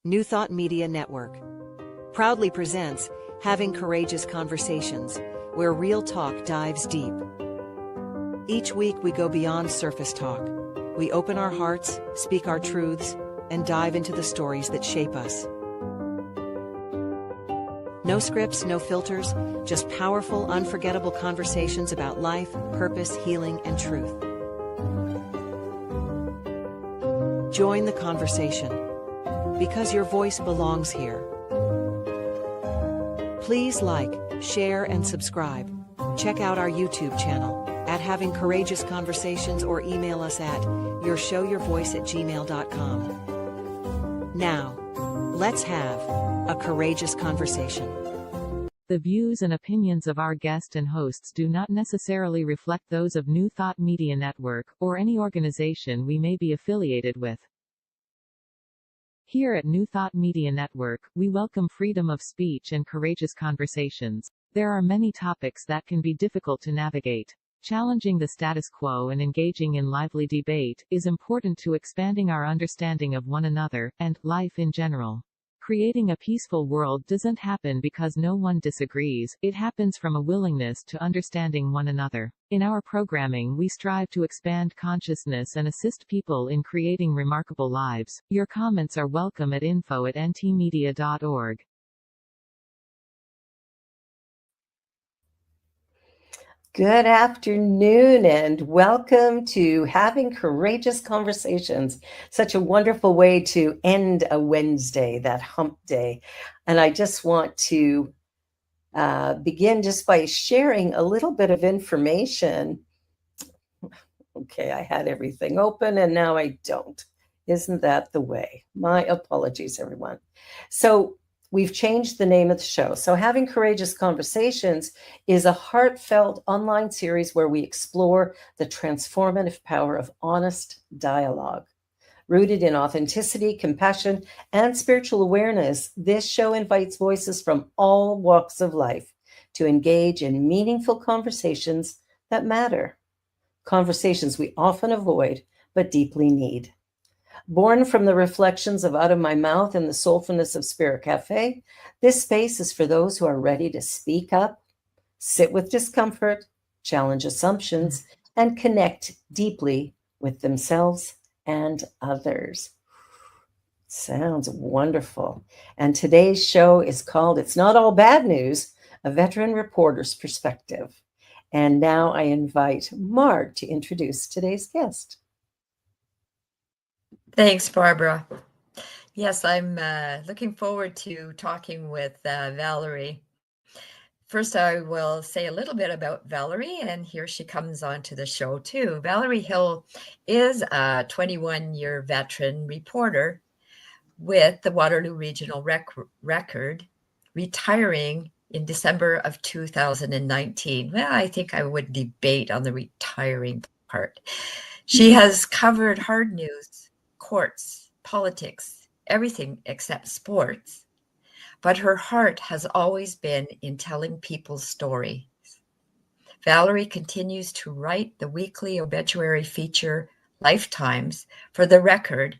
New Thought Media Network proudly presents Having Courageous Conversations, where real talk dives deep. Each week we go beyond surface talk. We open our hearts, speak our truths, and dive into the stories that shape us. No scripts, no filters, just powerful, unforgettable conversations about life, purpose, healing, and truth. Join the conversation, because your voice belongs here. Please like, share, and subscribe. Check out our YouTube channel at Having Courageous Conversations or email us at yourshowyourvoice@gmail.com. Now, let's have a courageous conversation. The views and opinions of our guest and hosts do not necessarily reflect those of New Thought Media Network, or any organization we may be affiliated with. Here at New Thought Media Network, we welcome freedom of speech and courageous conversations. There are many topics that can be difficult to navigate. Challenging the status quo and engaging in lively debate is important to expanding our understanding of one another, and life in general. Creating a peaceful world doesn't happen because no one disagrees, it happens from a willingness to understanding one another. In our programming, we strive to expand consciousness and assist people in creating remarkable lives. Your comments are welcome at info@ntmedia.org. Good afternoon and welcome to Having Courageous Conversations. Such a wonderful way to end a Wednesday, that hump day. And I just want to begin just by sharing a little bit of information. Okay, I had everything open and now I don't. Isn't that the way? My apologies, everyone. So we've changed the name of the show. So Having Courageous Conversations is a heartfelt online series where we explore the transformative power of honest dialogue. Rooted in authenticity, compassion, and spiritual awareness, this show invites voices from all walks of life to engage in meaningful conversations that matter. Conversations we often avoid, but deeply need. Born from the reflections of Out of My Mouth and the soulfulness of Spirit Cafe, this space is for those who are ready to speak up, sit with discomfort, challenge assumptions, and connect deeply with themselves and others. Sounds wonderful. And today's show is called It's Not All Bad News, a veteran reporter's perspective. And now I invite Marg to introduce today's guest. Thanks, Barbara. Yes, I'm looking forward to talking with Valerie. First, I will say a little bit about Valerie, and here she comes onto the show too. Valerie Hill is a 21-year veteran reporter with the Waterloo Regional Record, retiring in December of 2019. Well, I think I would debate on the retiring part. She has covered hard news, courts, politics, everything except sports. But her heart has always been in telling people's stories. Valerie continues to write the weekly obituary feature Lifetimes for the Record,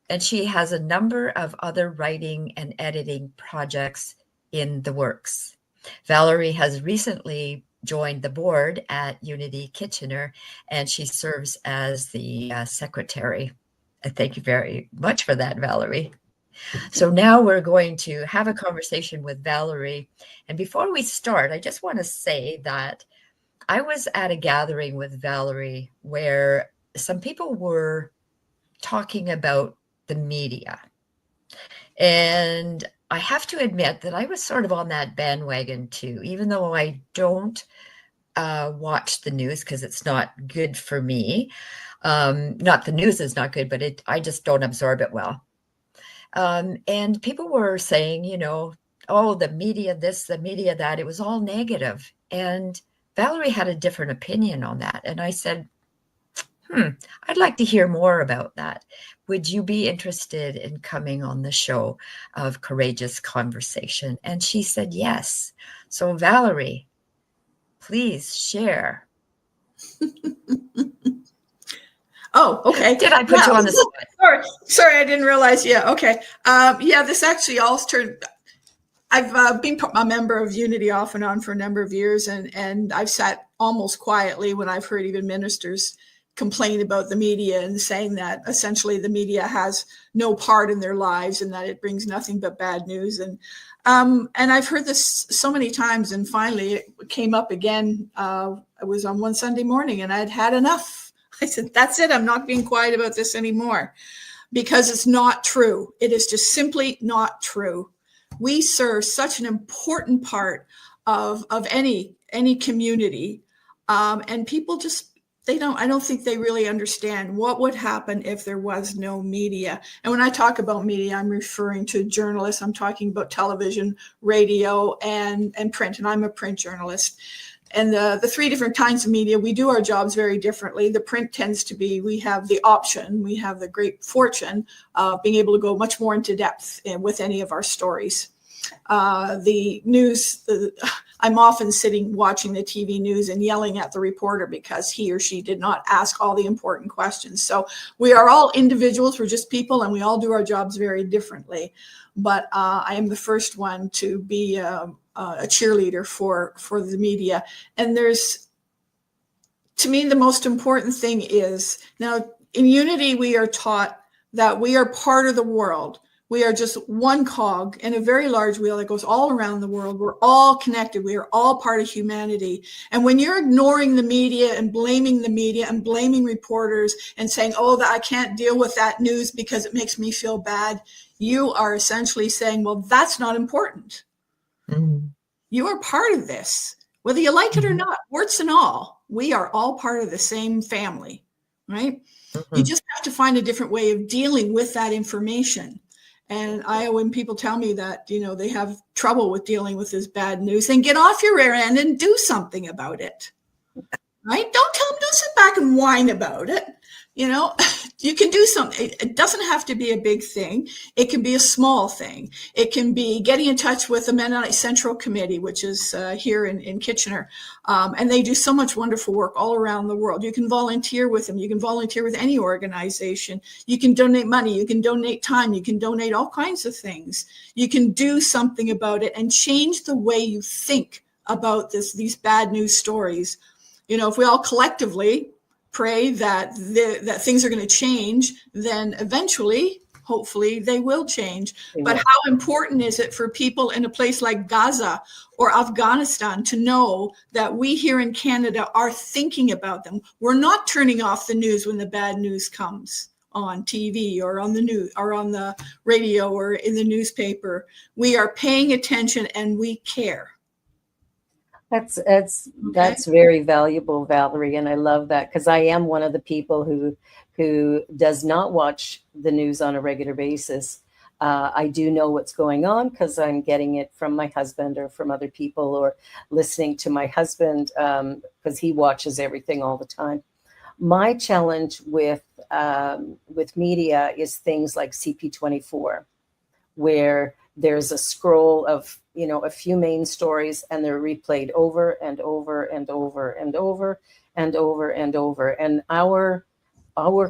and she has a number of other writing and editing projects in the works. Valerie has recently joined the board at Unity Kitchener, and she serves as the secretary. Thank you very much for that, Valerie. So now we're going to have a conversation with Valerie. And before we start, I just want to say that I was at a gathering with Valerie where some people were talking about the media. And I have to admit that I was sort of on that bandwagon too, even though I don't watch the news because it's not good for me. Not the news is not good, but I just don't absorb it well. And people were saying, oh, the media this, the media that, it was all negative. And Valerie had a different opinion on that. And I said, I'd like to hear more about that. Would you be interested in coming on the show of Courageous Conversation? And she said, yes. So Valerie, please share. Oh, okay. Did I put you on the spot? Sorry, I didn't realize. Yeah, okay. This actually all turned. I've been a member of Unity off and on for a number of years, and I've sat almost quietly when I've heard even ministers complain about the media and saying that essentially the media has no part in their lives and that it brings nothing but bad news. And I've heard this so many times, and finally it came up again. I was on one Sunday morning and I'd had enough. I said, that's it. I'm not being quiet about this anymore, because it's not true. It is just simply not true. We serve such an important part of any community, and people just, I don't think they really understand what would happen if there was no media. And when I talk about media, I'm referring to journalists. I'm talking about television, radio, and print. And I'm a print journalist. And the three different kinds of media, we do our jobs very differently. The print tends to be, we have the option, we have the great fortune of being able to go much more into depth with any of our stories. The news, I'm often sitting watching the TV news and yelling at the reporter because he or she did not ask all the important questions. So we are all individuals, we're just people, and we all do our jobs very differently. But I am the first one to be a cheerleader for the media. And to me, the most important thing is, now in Unity, we are taught that we are part of the world. We are just one cog in a very large wheel that goes all around the world. We're all connected. We are all part of humanity. And when you're ignoring the media and blaming the media and blaming reporters and saying, oh, I can't deal with that news because it makes me feel bad, you are essentially saying, well, that's not important. Mm-hmm. You are part of this, whether you like it or not, warts and all. We are all part of the same family, right? Mm-hmm. You just have to find a different way of dealing with that information. And when people tell me that, they have trouble with dealing with this bad news, then get off your rear end and do something about it, right? Don't sit back and whine about it. You can do something. It doesn't have to be a big thing. It can be a small thing. It can be getting in touch with the Mennonite Central Committee, which is here in Kitchener. And they do so much wonderful work all around the world. You can volunteer with them. You can volunteer with any organization. You can donate money. You can donate time. You can donate all kinds of things. You can do something about it and change the way you think about these bad news stories. If we all collectively pray that things are going to change, then eventually, hopefully, they will change. But how important is it for people in a place like Gaza or Afghanistan to know that we here in Canada are thinking about them? We're not turning off the news when the bad news comes on TV or on the news or on the radio or in the newspaper. We are paying attention and we care. That's very valuable, Valerie, and I love that, because I am one of the people who does not watch the news on a regular basis. I do know what's going on because I'm getting it from my husband or from other people, or listening to my husband because he watches everything all the time. My challenge with media is things like CP24, where there's a scroll of a few main stories, and they're replayed over and over and over and over and over and over. And our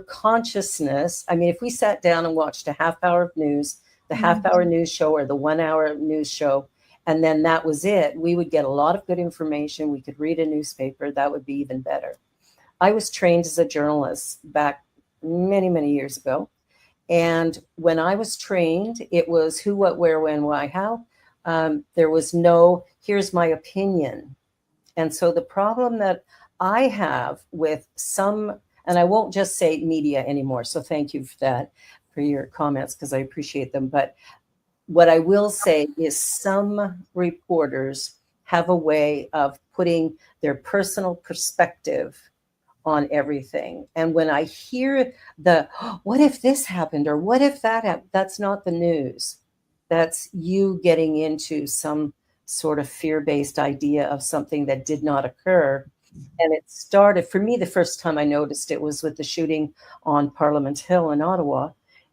consciousness, if we sat down and watched a half hour of news, the half hour news show or the 1 hour news show, and then that was it, we would get a lot of good information. We could read a newspaper. That would be even better. I was trained as a journalist back many, many years ago. And when I was trained, it was who, what, where, when, why, how. There was no, here's my opinion. And so the problem that I have with some, and I won't just say media anymore, so thank you for that, for your comments, because I appreciate them. But what I will say is some reporters have a way of putting their personal perspective on everything. And when I hear what if this happened, or what if that happened, that's not the news. That's you getting into some sort of fear-based idea of something that did not occur. And it started, for me, the first time I noticed it was with the shooting on Parliament Hill in Ottawa.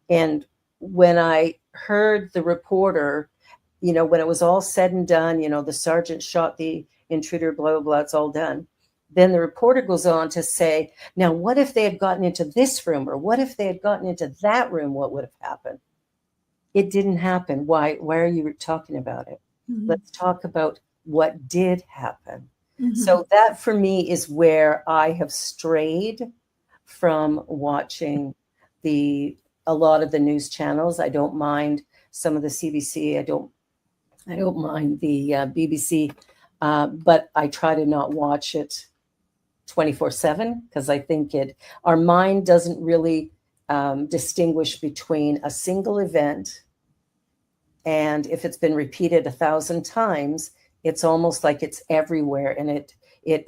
And when I heard the reporter, when it was all said and done, the sergeant shot the intruder, blah, blah, blah, it's all done. then the reporter goes on to say, now, what if they had gotten into this room, or what if they had gotten into that room? What would have happened? It didn't happen. Why are you talking about it? Mm-hmm. Let's talk about what did happen. Mm-hmm. So that for me is where I have strayed from watching a lot of the news channels. I don't mind some of the CBC. I don't mind the BBC, but I try to not watch it 24/7, because I think our mind doesn't really distinguish between a single event, and if it's been repeated 1,000 times, it's almost like it's everywhere, and it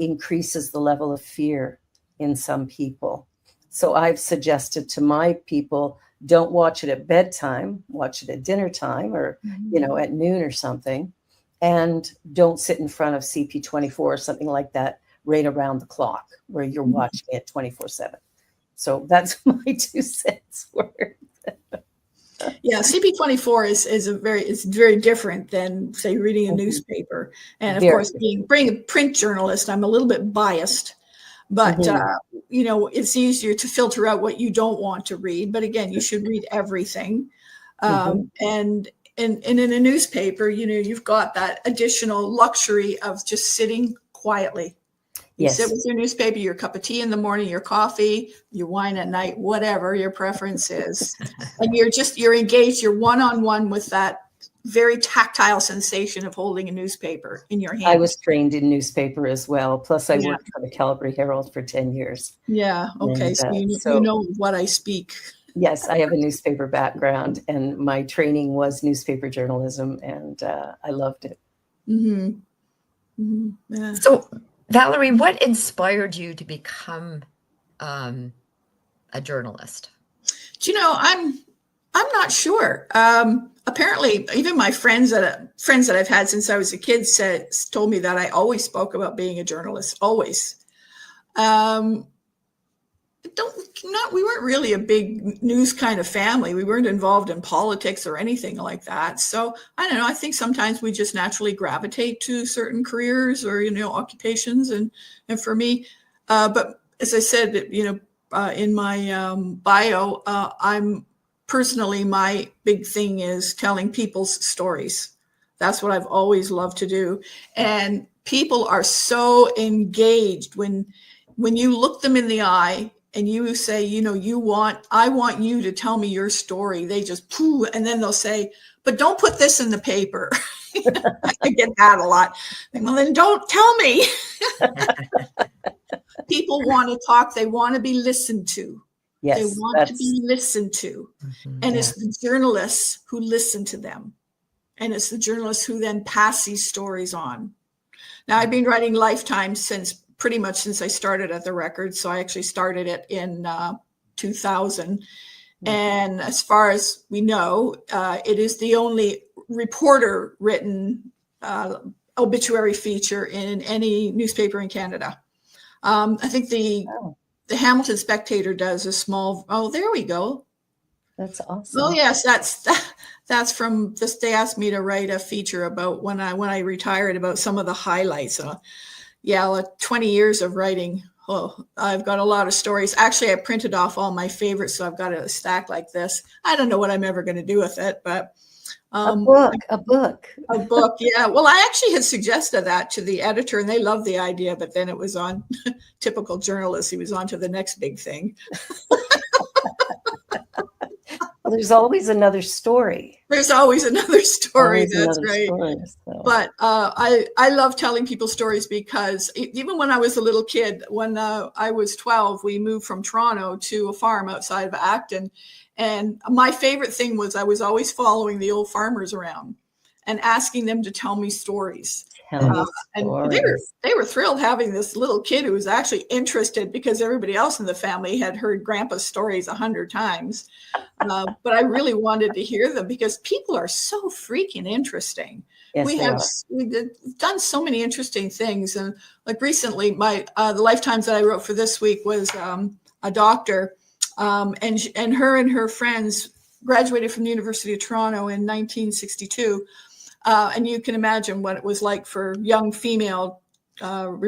increases the level of fear in some people. So I've suggested to my people, don't watch it at bedtime, watch it at dinner time, or at noon or something, and don't sit in front of CP24 or something like that right around the clock where you're watching it 24/7. So that's my 2 cents worth. Yeah, CP24 is very different than, say, reading a newspaper. And of course, being a print journalist, I'm a little bit biased, but it's easier to filter out what you don't want to read. But again, you should read everything. And in a newspaper, you've got that additional luxury of just sitting quietly. You sit with your newspaper, your cup of tea in the morning, your coffee, your wine at night, whatever your preference is. And you're engaged, you're one-on-one with that very tactile sensation of holding a newspaper in your hand. I was trained in newspaper as well. Plus I worked for the Calgary Herald for 10 years. Yeah. Okay. And, so you know what I speak. Yes, I have a newspaper background, and my training was newspaper journalism, and I loved it. Mm-hmm. Mm-hmm. Yeah. So, Valerie, what inspired you to become a journalist? Do you know, I'm not sure. Apparently, even my friends that I've had since I was a kid told me that I always spoke about being a journalist. Always. We weren't really a big news kind of family. We weren't involved in politics or anything like that. So I don't know. I think sometimes we just naturally gravitate to certain careers or, occupations. And for me, but as I said, in my bio, I'm personally, my big thing is telling people's stories. That's what I've always loved to do. And people are so engaged when you look them in the eye and you say, I want you to tell me your story. They just poo, and then they'll say, but don't put this in the paper. I get that a lot. Well, then don't tell me. People want to talk. They want to be listened to. Yes, they want to be listened to. And it's the journalists who listen to them. And it's the journalists who then pass these stories on. Now, I've been writing Lifetime pretty much since I started at the Record. So I actually started it in 2000. And as far as we know, it is the only reporter-written obituary feature in any newspaper in Canada. I think the Hamilton Spectator does a small. Oh, there we go. That's awesome. Oh yes, that's from this. They asked me to write a feature about when I retired, about some of the highlights. 20 years of writing. Oh, I've got a lot of stories. Actually, I printed off all my favorites, so I've got a stack like this. I don't know what I'm ever going to do with it, but a book. Yeah. Well, I actually had suggested that to the editor, and they loved the idea, but then it was on typical journalist. He was on to the next big thing. Well, there's always another story. There's always another story. That's right. So. But I love telling people stories because even when I was a little kid, when I was 12, we moved from Toronto to a farm outside of Acton. And my favorite thing was I was always following the old farmers around and asking them to tell me stories. And they were thrilled having this little kid who was actually interested, because everybody else in the family had heard Grandpa's stories 100 times. But I really wanted to hear them because people are so freaking interesting. Yes, we've done so many interesting things. And like recently, the lifetimes that I wrote for this week was a doctor, and her friends graduated from the University of Toronto in 1962. And you can imagine what it was like for young female not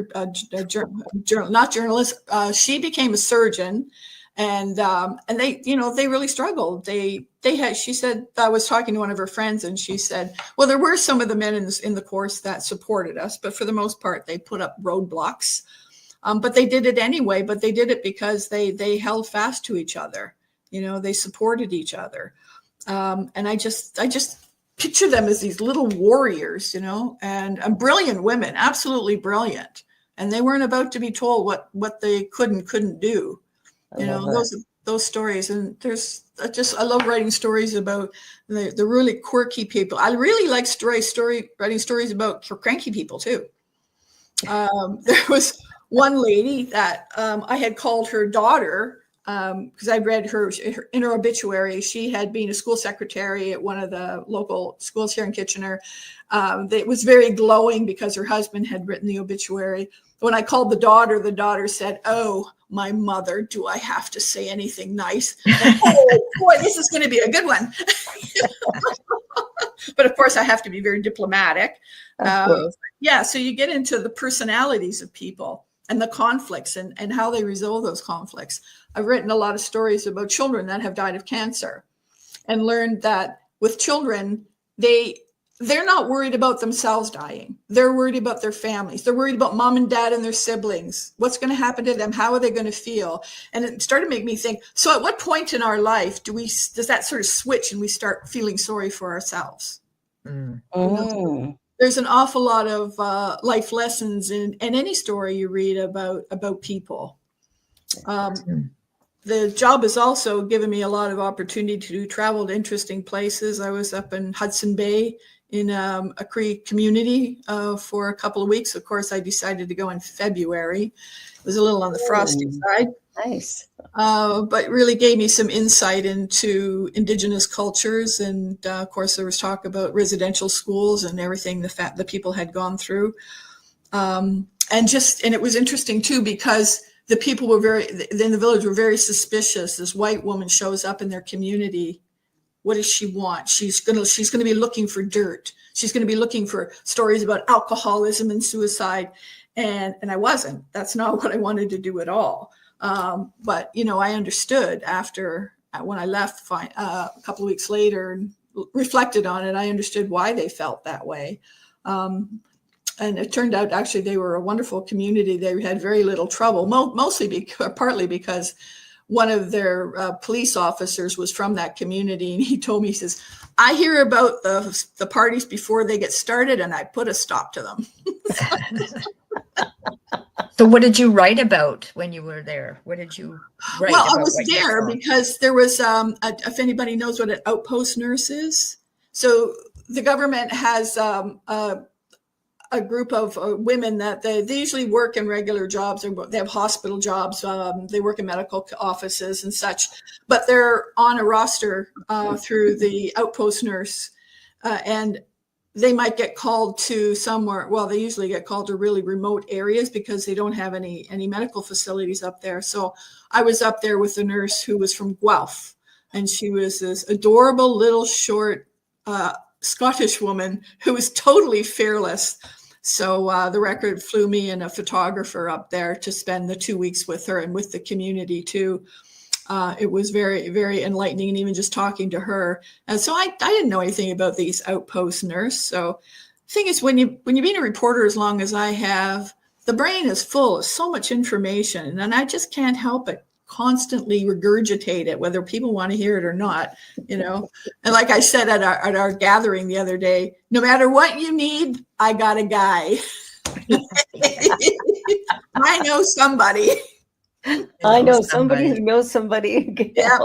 journalist. She became a surgeon, and they, they really struggled. They had. She said, I was talking to one of her friends, and she said, well, there were some of the men in the course that supported us, but for the most part, they put up roadblocks. But they did it anyway. But they did it because they held fast to each other. They supported each other, and I just picture them as these little warriors, and brilliant women, absolutely brilliant. And they weren't about to be told what they could and couldn't do. Those stories. And I love writing stories about the really quirky people. I really like writing stories about cranky people too. There was one lady that I had called her daughter, because I read in her obituary. She had been a school secretary at one of the local schools here in Kitchener. It was very glowing because her husband had written the obituary. When I called the daughter said, "Oh, my mother, do I have to say anything nice?" And, oh boy, this is going to be a good one. But of course, I have to be very diplomatic. Yeah, so you get into the personalities of people and the conflicts and how they resolve those conflicts. I've written a lot of stories about children that have died of cancer, and learned that with children, they're not worried about themselves dying. They're worried about their families. They're worried about mom and dad and their siblings. What's going to happen to them? How are they going to feel? And it started to make me think, so at what point in our life does that sort of switch and we start feeling sorry for ourselves? There's an awful lot of life lessons in any story you read about people. The job has also given me a lot of opportunity to travel to interesting places. I was up in Hudson Bay in a Cree community for a couple of weeks. Of course, I decided to go in February. It was a little on the frosty side. Nice. But really gave me some insight into Indigenous cultures. And of course, there was talk about residential schools and everything the people had gone through. And it was interesting too, because the people in the village were very suspicious. This white woman shows up in their community. What does she want? She's gonna be looking for dirt. She's gonna be looking for stories about alcoholism and suicide. And I wasn't. That's not what I wanted to do at all. But I understood when I left a couple of weeks later and reflected on it. I understood why they felt that way. And it turned out actually they were a wonderful community. They had very little trouble, partly because one of their police officers was from that community. And he told me, he says, I hear about the parties before they get started, and I put a stop to them. So what did you write about when you were there? What did you write about? Well, I was there because there was, if anybody knows what an outpost nurse is. So the government has a group of women that they usually work in regular jobs. They have hospital jobs. They work in medical offices and such, but they're on a roster through the outpost nurse. And they might get called to somewhere. Well, they usually get called to really remote areas because they don't have any medical facilities up there. So I was up there with a nurse who was from Guelph, and she was this adorable little short Scottish woman who was totally fearless. So the Record flew me and a photographer up there to spend the 2 weeks with her and with the community too. It was very, very enlightening, and even just talking to her. And so I didn't know anything about these outpost nurse. So the thing is, when you've been a reporter as long as I have, the brain is full of so much information, and I just can't help it constantly regurgitate it, whether people want to hear it or not, And like I said at our gathering the other day, no matter what you need, I got a guy. I know somebody. I know somebody who knows somebody. Yeah.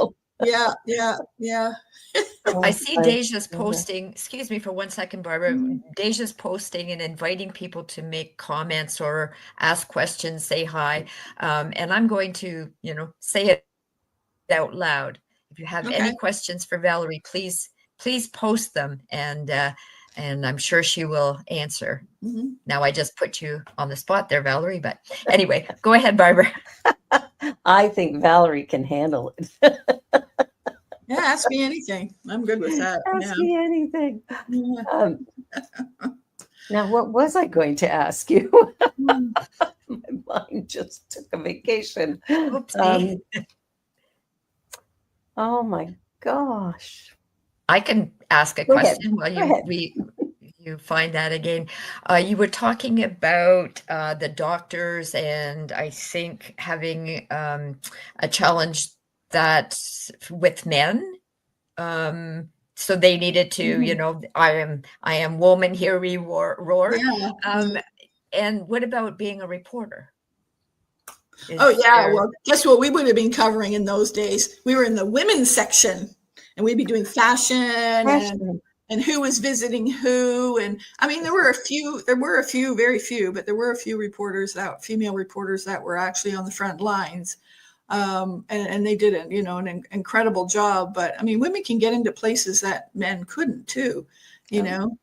I see Deja's posting. Excuse me for 1 second, Barbara. Deja's posting and inviting people to make comments or ask questions, say hi. And I'm going to, say it out loud. If you have any questions for Valerie, please post them, and I'm sure she will answer. Mm-hmm. Now I just put you on the spot there, Valerie. But anyway, go ahead, Barbara. I think Valerie can handle it. Yeah, ask me anything. I'm good with that. Ask me anything. Yeah. Now, what was I going to ask you? My mind just took a vacation. Oopsie. Oh my gosh. I can ask a Go ahead. question while Go ahead. you find that again. You were talking about the doctors, and I think having a challenge that with men. So they needed to, you know, I am woman, hear me roar. Yeah. And what about being a reporter? Oh, Is yeah. there Well, guess what we would have been covering in those days? We were in the women's section, and we'd be doing fashion and who was visiting who. And I mean, there were a few, very few, but there were a few female reporters that were actually on the front lines. And they did an incredible job. But I mean, women can get into places that men couldn't too, you know,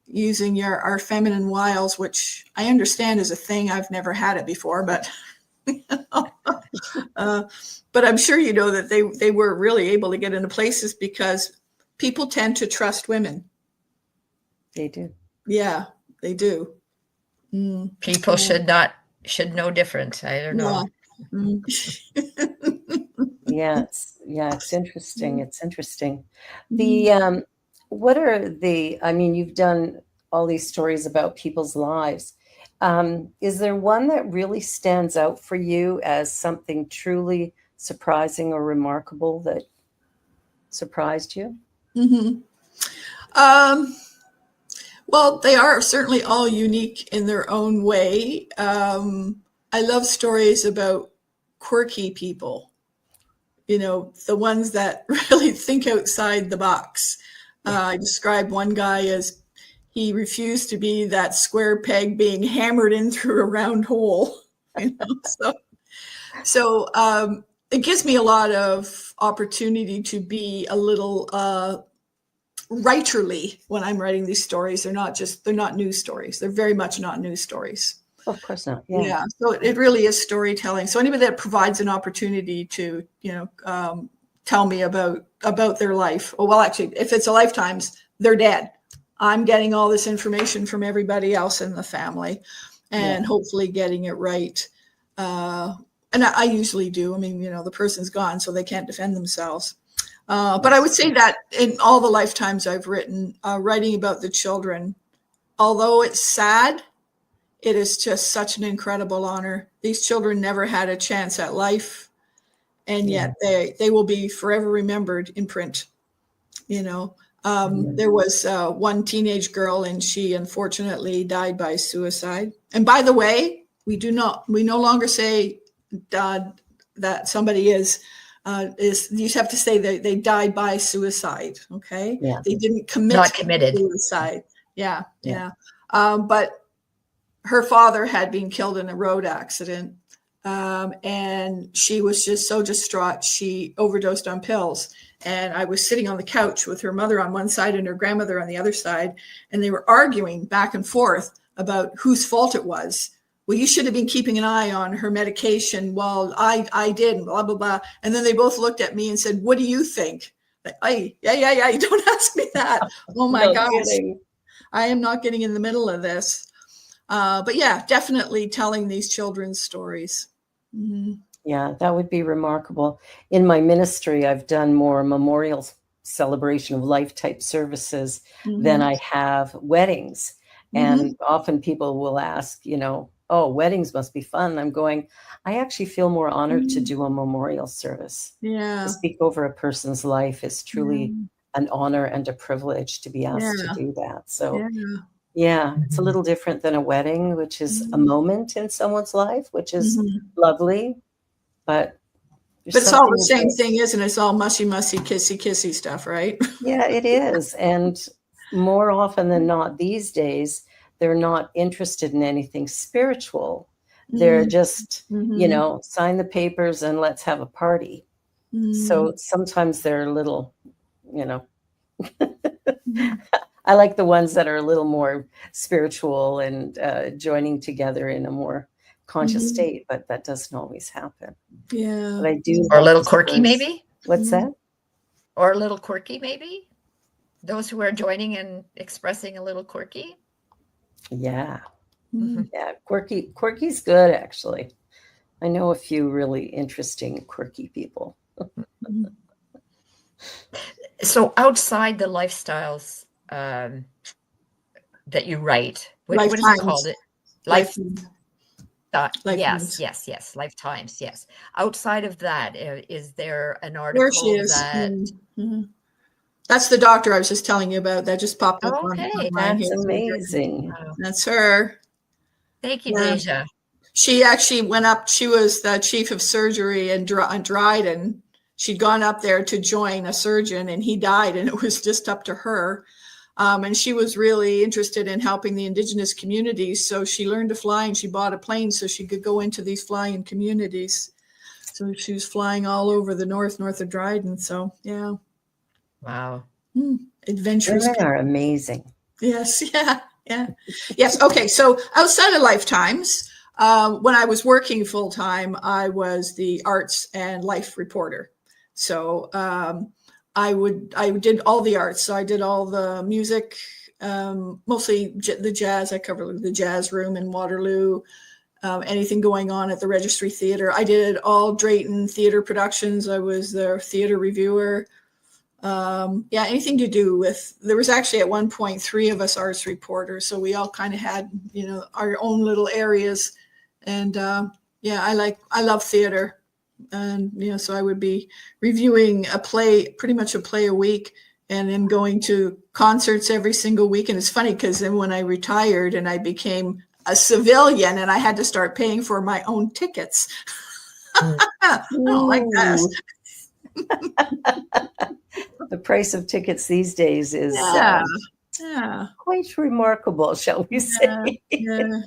using our feminine wiles, which I understand is a thing. I've never had it before, but but I'm sure you know that they were really able to get into places because people tend to trust women. They do. Yeah, they do. people should know different. I don't know. Yeah, it's interesting. It's interesting. The what are the, I mean, you've done all these stories about people's lives. Is there one that really stands out for you as something truly surprising or remarkable that surprised you? Well, they are certainly all unique in their own way. I love stories about quirky people, you know, the ones that really think outside the box. I described one guy as he refused to be that square peg being hammered in through a round hole. You know? So it gives me a lot of opportunity to be a little writerly when I'm writing these stories. They're not news stories. They're very much not news stories. Of course not. Yeah. So it really is storytelling. So anybody that provides an opportunity to, tell me about their life. Well, actually, if it's a lifetime's, they're dead. I'm getting all this information from everybody else in the family and hopefully getting it right. And I usually do. I mean, the person's gone, so they can't defend themselves. But I would say that in all the lifetimes I've written, writing about the children, although it's sad, it is just such an incredible honor. These children never had a chance at life, and yet they will be forever remembered in print. There was one teenage girl, and she unfortunately died by suicide. And by the way, we no longer say that somebody is you have to say that they died by suicide. Okay. Yeah. They didn't commit Not committed. suicide. Yeah. But her father had been killed in a road accident. And she was just so distraught. She overdosed on pills. And I was sitting on the couch with her mother on one side and her grandmother on the other side. And they were arguing back and forth about whose fault it was. Well, you should have been keeping an eye on her medication. Well, I did, blah, blah, blah. And then they both looked at me and said, what do you think? Yeah. You don't ask me that. Oh my gosh. Kidding. I am not getting in the middle of this. But yeah, definitely telling these children's stories. Mm-hmm. Yeah, that would be remarkable. In my ministry, I've done more memorial celebration of life type services than I have weddings. And often people will ask, oh, weddings must be fun. I'm going, I actually feel more honored to do a memorial service. Yeah. To speak over a person's life is truly an honor and a privilege to be asked to do that. So it's a little different than a wedding, which is a moment in someone's life, which is lovely. But it's all the same thing, isn't it? It's all mushy, kissy stuff, right? Yeah, it is. And more often than not these days, they're not interested in anything spiritual. They're just, sign the papers and let's have a party. So sometimes they're a little, I like the ones that are a little more spiritual and joining together in a more conscious state, but that doesn't always happen. Yeah. But I do. Or a little quirky, maybe? What's that? Or a little quirky, maybe? Those who are joining and expressing a little quirky? Yeah. Mhm. Yeah. Quirky's good, actually. I know a few really interesting, quirky people. Mhm. So outside the lifestyles that you write, what is it called? Lifetimes. Yes, Lifetimes. yes, lifetimes, yes. Outside of that, is there an There she article is. that? Mhm. That's the doctor I was just telling you about. That just popped up on Okay. mine That's here. amazing. Wow. That's her. Thank you, Yeah. Deja. She actually went up. She was the chief of surgery in Dryden. She'd gone up there to join a surgeon, and he died, and it was just up to her. And she was really interested in helping the indigenous communities. So she learned to fly, and she bought a plane so she could go into these flying communities. So she was flying all over the north of Dryden. So yeah. Wow. Adventurous Women people. are amazing. Yes. Yeah. Yeah. Yes. Okay. So outside of lifetimes, when I was working full time, I was the arts and life reporter. So I did all the arts. So I did all the music, mostly the jazz. I covered the jazz room in Waterloo. Anything going on at the Registry Theatre. I did all Drayton theater productions. I was their theater reviewer. Anything to do with, there was actually at one point 3 of us arts reporters, so we all kind of had, our own little areas. And I love theater, and so I would be reviewing a play, pretty much a play a week, and then going to concerts every single week. And it's funny because then when I retired and I became a civilian and I had to start paying for my own tickets, I don't like that. The price of tickets these days is quite remarkable, shall we say. Yeah.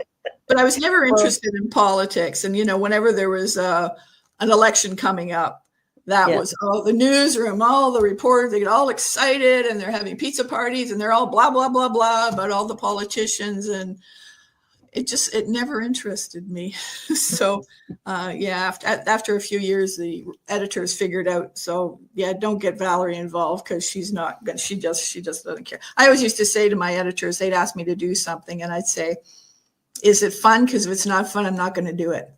But I was never interested in politics. And, whenever there was an election coming up, that was the newsroom, all the reporters, they get all excited and they're having pizza parties and they're all blah, blah, blah, blah about all the politicians. And it never interested me. So, after a few years, the editors figured out, don't get Valerie involved because she just doesn't care. I always used to say to my editors, they'd ask me to do something and I'd say, is it fun? Because if it's not fun, I'm not going to do it.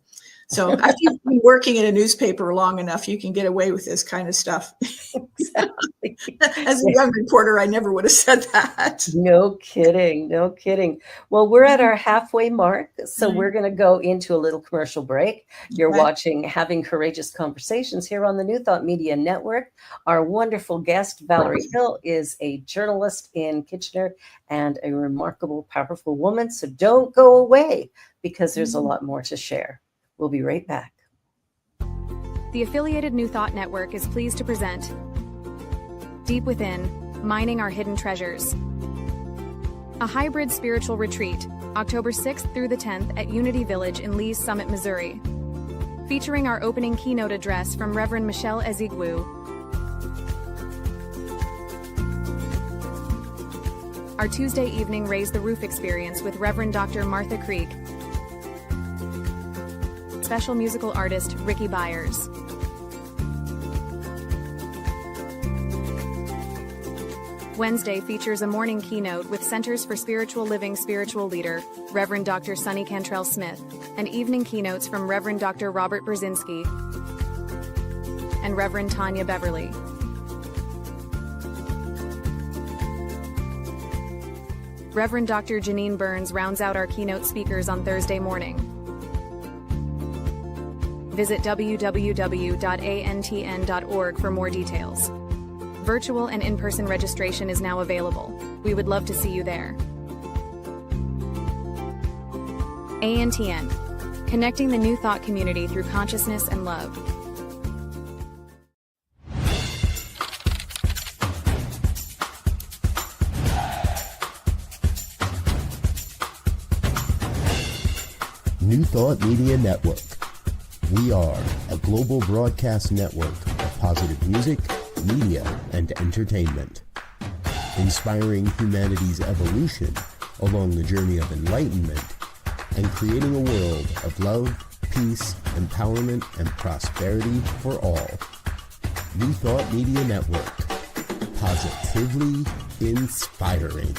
So after you've been working in a newspaper long enough, you can get away with this kind of stuff. Exactly. As a young reporter, I never would have said that. No kidding. No kidding. Well, we're at our halfway mark, so we're going to go into a little commercial break. You're watching Having Courageous Conversations here on the New Thought Media Network. Our wonderful guest, Valerie Hill, is a journalist in Kitchener and a remarkable, powerful woman. So don't go away because there's a lot more to share. We'll be right back. The affiliated New Thought Network is pleased to present Deep Within, Mining Our Hidden Treasures. A hybrid spiritual retreat, October 6th through the 10th at Unity Village in Lee's Summit, Missouri. Featuring our opening keynote address from Reverend Michelle Ezigwu. Our Tuesday evening Raise the Roof experience with Reverend Dr. Martha Creek. Special musical artist Ricky Byers. Wednesday features a morning keynote with Centers for Spiritual Living spiritual leader, Reverend Dr. Sonny Cantrell Smith, and evening keynotes from Reverend Dr. Robert Brzezinski and Reverend Tanya Beverly. Reverend Dr. Janine Burns rounds out our keynote speakers on Thursday morning. Visit www.antn.org for more details. Virtual and in-person registration is now available. We would love to see you there. ANTN, connecting the New Thought community through consciousness and love. New Thought Media Network. We are a global broadcast network of positive music, media, and entertainment, inspiring humanity's evolution along the journey of enlightenment and creating a world of love, peace, empowerment, and prosperity for all. New Thought Media Network. Positively inspiring.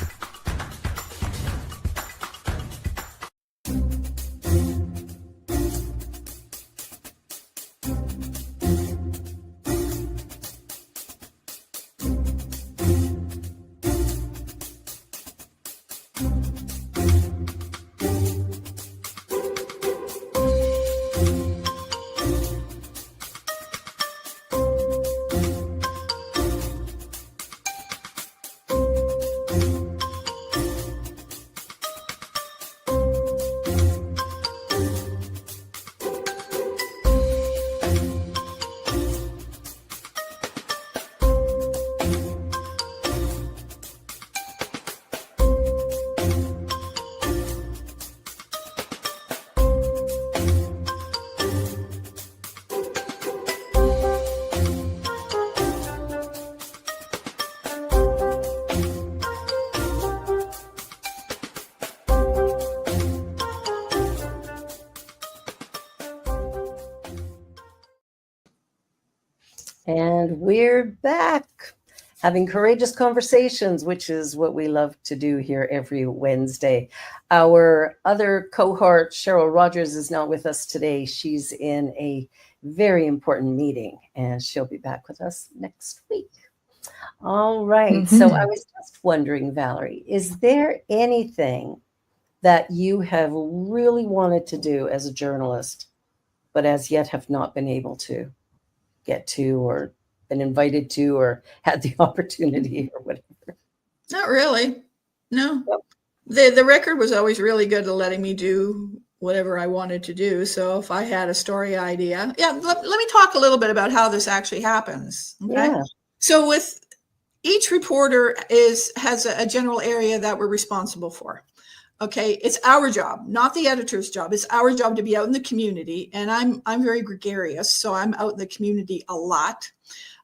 we're back having courageous conversations, which is what we love to do here every Wednesday. Our other cohort, Cheryl Rogers, is not with us today. She's in a very important meeting, and she'll be back with us next week. All right. So I was just wondering, Valerie, is there anything that you have really wanted to do as a journalist, but as yet have not been able to get to, or been invited to, or had the opportunity, or whatever? Not really. No. Yep. The record was always really good at letting me do whatever I wanted to do. So if I had a story idea, let me talk a little bit about how this actually happens. Okay. Yeah. So with each reporter has a general area that we're responsible for. Okay, it's our job, not the editor's job. It's our job to be out in the community, and I'm very gregarious, so I'm out in the community a lot.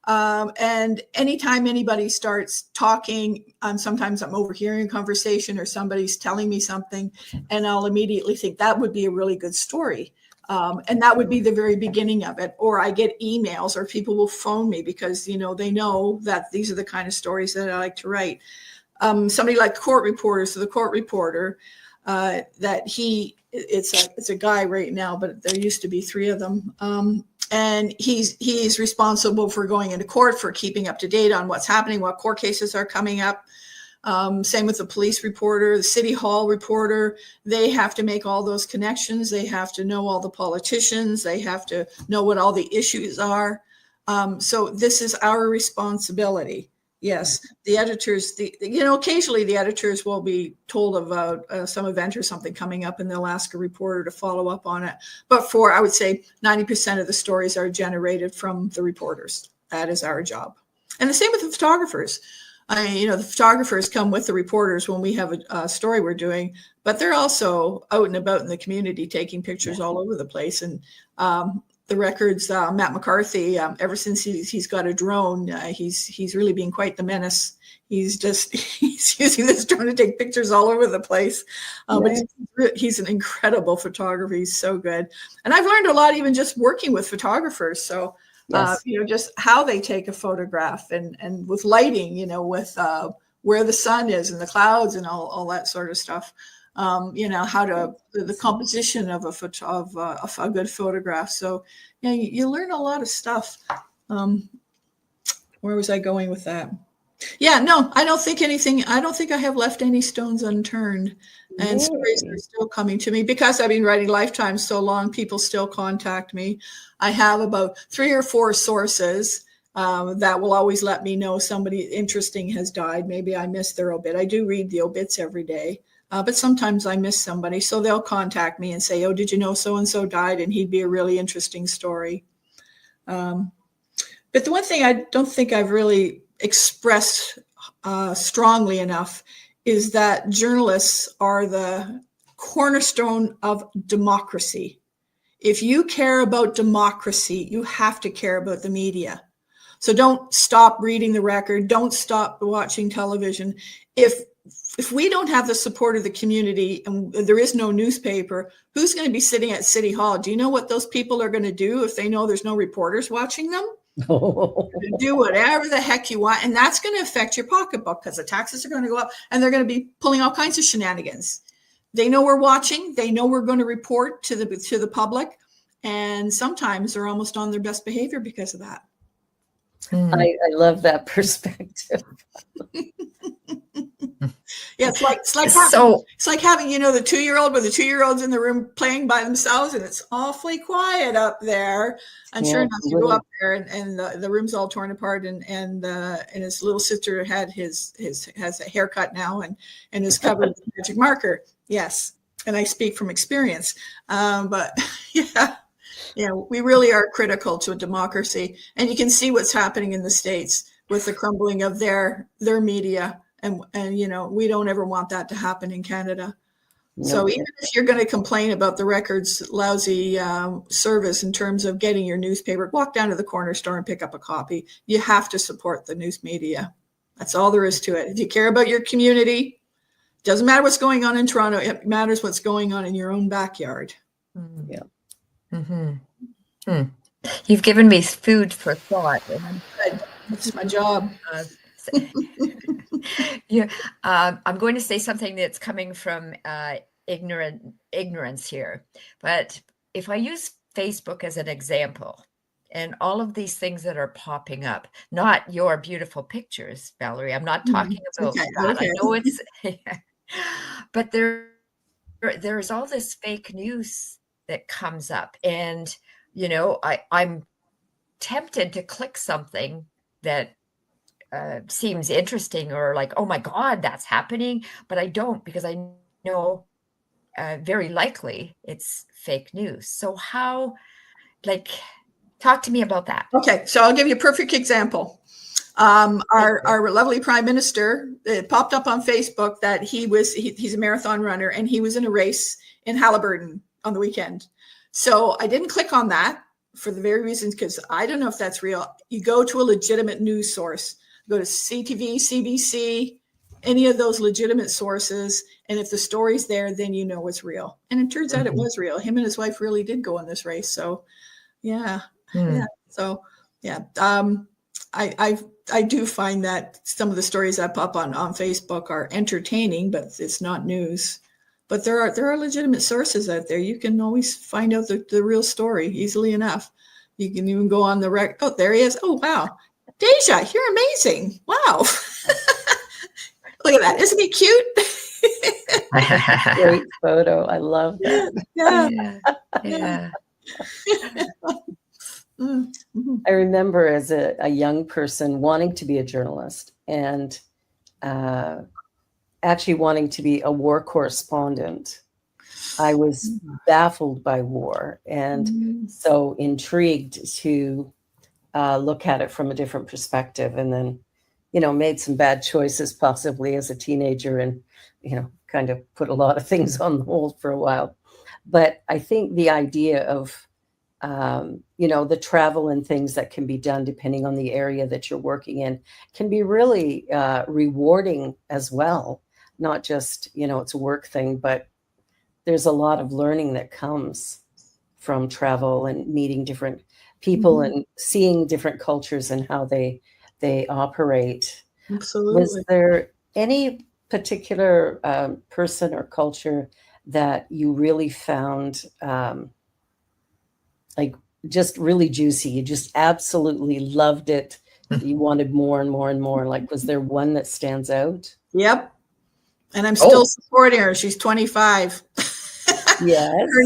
And anytime anybody starts talking, sometimes I'm overhearing a conversation or somebody's telling me something, and I'll immediately think that would be a really good story. And that would be the very beginning of it. Or I get emails, or people will phone me because, they know that these are the kind of stories that I like to write. Somebody like court reporters, so the court reporter, it's a guy right now, but there used to be 3 of them. And he's responsible for going into court, for keeping up to date on what's happening, what court cases are coming up. Same with the police reporter, the city hall reporter. They have to make all those connections. They have to know all the politicians. They have to know what all the issues are. So this is our responsibility. Yes, the editors, occasionally the editors will be told about some event or something coming up, and they'll ask a reporter to follow up on it. But I would say 90% of the stories are generated from the reporters. That is our job. And the same with the photographers. The photographers come with the reporters when we have a story we're doing, but they're also out and about in the community taking pictures all over the place. And the Record's Matt McCarthy, ever since he's got a drone, he's really been quite the menace. He's using this drone to take pictures all over the place. He's an incredible photographer. He's so good. And I've learned a lot even just working with photographers. So, yes. Just how they take a photograph and with lighting, with where the sun is and the clouds and all that sort of stuff. The composition of a good photograph. So, you learn a lot of stuff. Where was I going with that? I don't think I have left any stones unturned, and stories are still coming to me because I've been writing Lifetime so long. People still contact me. I have about 3 or 4 sources that will always let me know somebody interesting has died. Maybe I missed their obit. I do read the obits every day. But sometimes I miss somebody, so they'll contact me and say, "Oh, did you know so-and-so died? And he'd be a really interesting story." But the one thing I don't think I've really expressed strongly enough is that journalists are the cornerstone of democracy. If you care about democracy, you have to care about the media. So don't stop reading the Record. Don't stop watching television. If we don't have the support of the community and there is no newspaper, who's going to be sitting at City Hall? Do you know what those people are going to do if they know there's no reporters watching them? Do whatever the heck you want. And that's going to affect your pocketbook because the taxes are going to go up and they're going to be pulling all kinds of shenanigans. They know we're watching. They know we're going to report to the public. And sometimes they're almost on their best behavior because of that. I love that perspective. It's like having the 2-year-old with the 2-year-olds in the room playing by themselves, and it's awfully quiet up there. And sure enough, you go up there, and the room's all torn apart, and his little sister has a haircut now, and is covered with magic marker. Yes, and I speak from experience. But we really are critical to a democracy, and you can see what's happening in the States with the crumbling of their media. And we don't ever want that to happen in Canada. No. So even if you're going to complain about the Record's lousy service in terms of getting your newspaper, walk down to the corner store and pick up a copy. You have to support the news media. That's all there is to it. If you care about your community, doesn't matter what's going on in Toronto. It matters what's going on in your own backyard. Yeah. Mm-hmm. You've given me food for thought. And I'm Good. That's my job. Yeah, I'm going to say something that's coming from ignorance here. But if I use Facebook as an example, and all of these things that are popping up, not your beautiful pictures, Valerie. I'm not talking about Okay, that. okay. I know it's, but there's all this fake news that comes up, and I'm tempted to click something that seems interesting or like, oh my God, that's happening, but I don't, because I know very likely it's fake news. So how, talk to me about that. Okay, so I'll give you a perfect example. Our lovely prime minister, it popped up on Facebook that he's a marathon runner, and he was in a race in Halliburton on the weekend. So I didn't click on that for the very reasons, because I don't know if that's real. You go to a legitimate news source, go to CTV, CBC, any of those legitimate sources, and if the story's there, then you know it's real. And it turns out it was real. Him and his wife really did go on this race. So yeah. So yeah. I do find that some of the stories that pop on Facebook are entertaining, but it's not news. But there are legitimate sources out there. You can always find out the real story easily enough. You can even go on the rec. Oh, there he is. Oh, wow. Deja, you're amazing. Wow. Look at that. Isn't he cute? Great photo. I love that. Yeah. I remember as a young person wanting to be a journalist and actually wanting to be a war correspondent. I was baffled by war and so intrigued to look at it from a different perspective, and then, made some bad choices possibly as a teenager, and, kind of put a lot of things on hold for a while. But I think the idea of the travel and things that can be done depending on the area that you're working in can be really rewarding as well. Not just, it's a work thing, but there's a lot of learning that comes from travel and meeting different people and seeing different cultures and how they operate. Absolutely. Was there any particular person or culture that you really found just really juicy? You just absolutely loved it. You wanted more and more and more. Was there one that stands out? Yep. And I'm still supporting her. She's 25. Yes. Her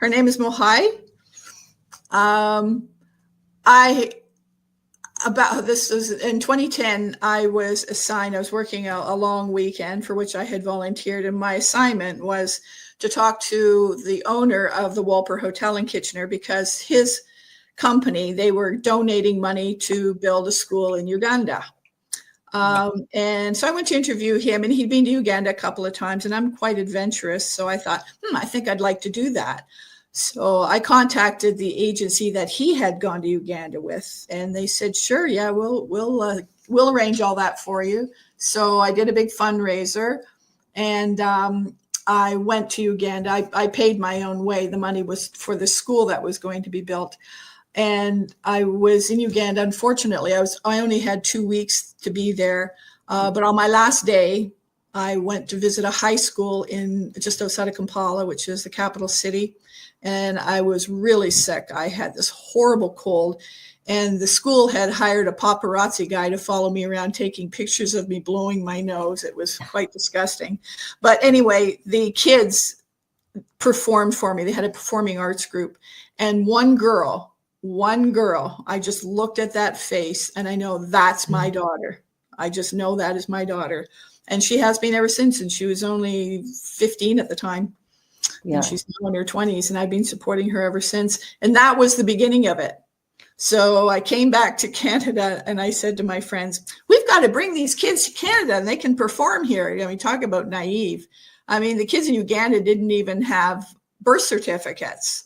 name is Mohai. This was in 2010. I was working a long weekend for which I had volunteered, and my assignment was to talk to the owner of the Walper Hotel in Kitchener, because his company, they were donating money to build a school in Uganda. And so I went to interview him, and he'd been to Uganda a couple of times, and I'm quite adventurous. So I thought, I think I'd like to do that. So I contacted the agency that he had gone to Uganda with, and they said, sure, yeah, we'll arrange all that for you. So I did a big fundraiser, and I went to Uganda. I paid my own way. The money was for the school that was going to be built. And I was in Uganda. Unfortunately, I only had 2 weeks to be there. But on my last day, I went to visit a high school just outside of Kampala, which is the capital city. And I was really sick. I had this horrible cold. And the school had hired a paparazzi guy to follow me around, taking pictures of me blowing my nose. It was quite disgusting. But anyway, the kids performed for me. They had a performing arts group. And one girl, I just looked at that face, and I know that's my daughter. I just know that is my daughter. And she has been ever since. And she was only 15 at the time. Yeah. And she's now in her 20s, and I've been supporting her ever since. And that was the beginning of it. So I came back to Canada, and I said to my friends, we've got to bring these kids to Canada and they can perform here. I mean, talk about naive. I mean, the kids in Uganda didn't even have birth certificates.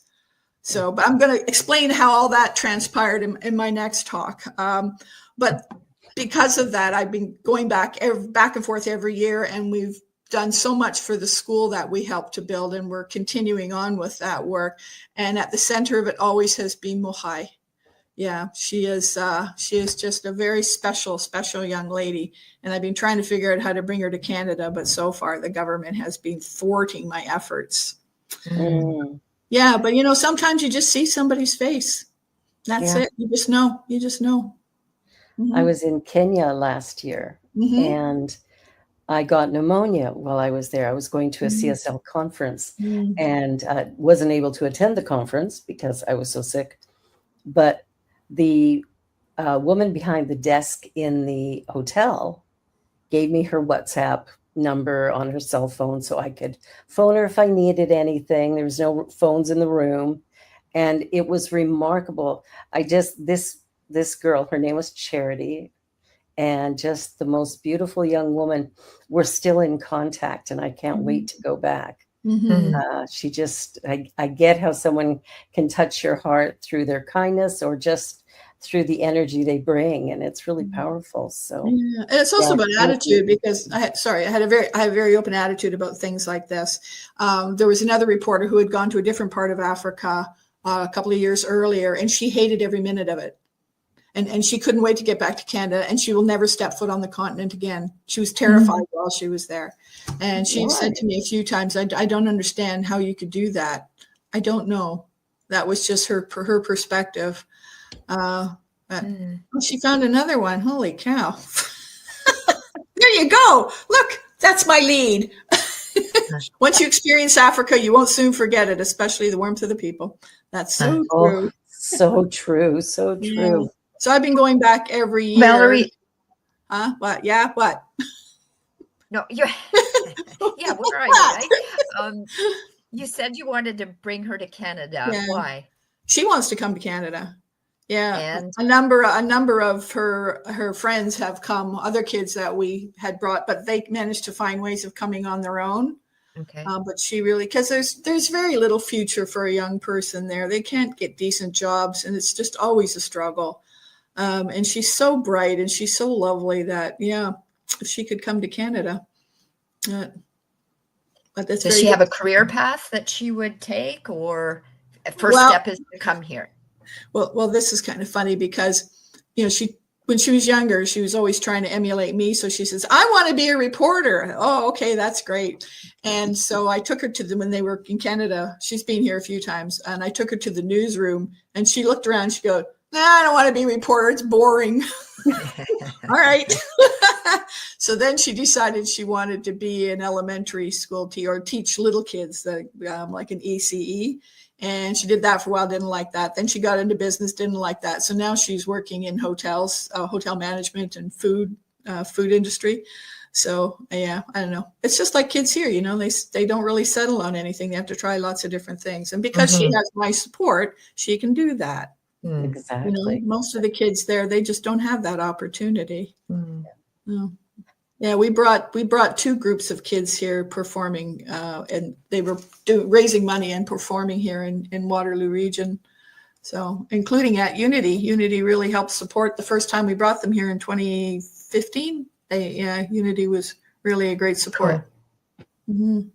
So, but I'm going to explain how all that transpired in my next talk. But because of that, I've been going back and forth every year, and we've done so much for the school that we helped to build, and we're continuing on with that work. And at the center of it always has been Mohai. Yeah, she is just a very special young lady. And I've been trying to figure out how to bring her to Canada, but so far the government has been thwarting my efforts. Mm. Yeah, but you know, sometimes you just see somebody's face. That's Yeah. it. You just know. You just know. Mm-hmm. I was in Kenya last year, Mm-hmm. and I got pneumonia while I was there. I was going to a Mm-hmm. CSL conference, Mm-hmm. and wasn't able to attend the conference because I was so sick. But the woman behind the desk in the hotel gave me her WhatsApp number on her cell phone so I could phone her if I needed anything. There was no phones in the room. And it was remarkable. This girl, her name was Charity, and just the most beautiful young woman. We're still in contact, and I can't wait to go back. Mm-hmm. She just, I get how someone can touch your heart through their kindness or just through the energy they bring, and it's really powerful. So yeah. And it's also about attitude, because I had a very open attitude about things like this. There was another reporter who had gone to a different part of Africa a couple of years earlier, and she hated every minute of it. And she couldn't wait to get back to Canada, and she will never step foot on the continent again. She was terrified while she was there. And she said to me a few times, I don't understand how you could do that. I don't know. That was just her perspective. She found another one. Holy cow. There you go. Look, that's my lead. Once you experience Africa, you won't soon forget it, especially the warmth of the people. That's so true. So true. So true. Yeah. So I've been going back every year. Valerie. What? Yeah, what? No, you're yeah, where are you? Right? You said you wanted to bring her to Canada. Yeah. Why? She wants to come to Canada. Yeah. And a number of her friends have come, other kids that we had brought, but they managed to find ways of coming on their own. okay. But she really, because there's very little future for a young person there. They can't get decent jobs, and it's just always a struggle. And she's so bright and she's so lovely that, yeah, if she could come to Canada. But that's Does she have a career path that she would take, or first step is to come here? Well, this is kind of funny because, you know, when she was younger, she was always trying to emulate me. So she says, I want to be a reporter. Oh, okay, that's great. And so I took her when they were in Canada. She's been here a few times. And I took her to the newsroom, and she looked around. She goes, nah, I don't want to be a reporter. It's boring. All right. So then she decided she wanted to be an elementary school or teach little kids, like an ECE. And she did that for a while, didn't like that. Then she got into business, didn't like that. So now she's working in hotels, hotel management and food industry. So yeah, I don't know. It's just like kids here, you know, they don't really settle on anything. They have to try lots of different things. And because she has my support, she can do that. Exactly. You know, most of the kids there, they just don't have that opportunity. No. Yeah, we brought two groups of kids here performing, and they were raising money and performing here in Waterloo Region. So, including at Unity. Unity really helped support. The first time we brought them here in 2015, Unity was really a great support. Cool.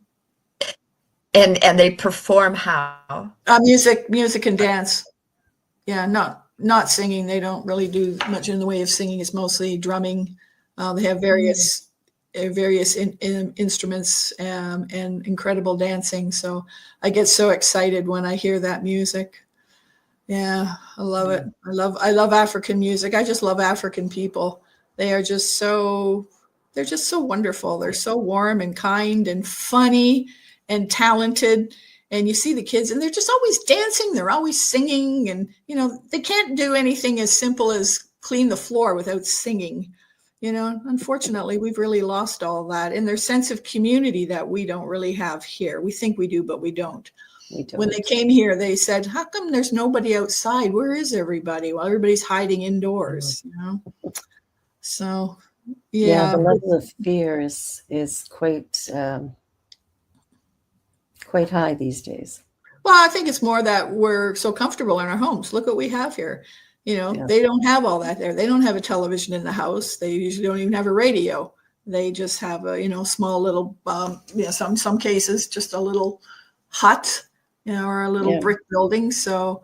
And they perform how? Music and dance. Yeah, not singing. They don't really do much in the way of singing. It's mostly drumming. They have various instruments and incredible dancing. So I get so excited when I hear that music. Yeah, I love it. I love African music. I just love African people. They're just so wonderful. They're so warm and kind and funny and talented. And you see the kids, and they're just always dancing. They're always singing. And, you know, they can't do anything as simple as clean the floor without singing. You know, unfortunately, we've really lost all that. And their sense of community that we don't really have here. We think we do, but we don't. When they came here, they said, how come there's nobody outside? Where is everybody? Well, everybody's hiding indoors, you know? So, yeah. The level of fear is quite high these days. Well, I think it's more that we're so comfortable in our homes. Look what we have here. You know, They don't have all that there. They don't have a television in the house. They usually don't even have a radio. They just have a, small little, some cases, just a little hut, or a little brick building. So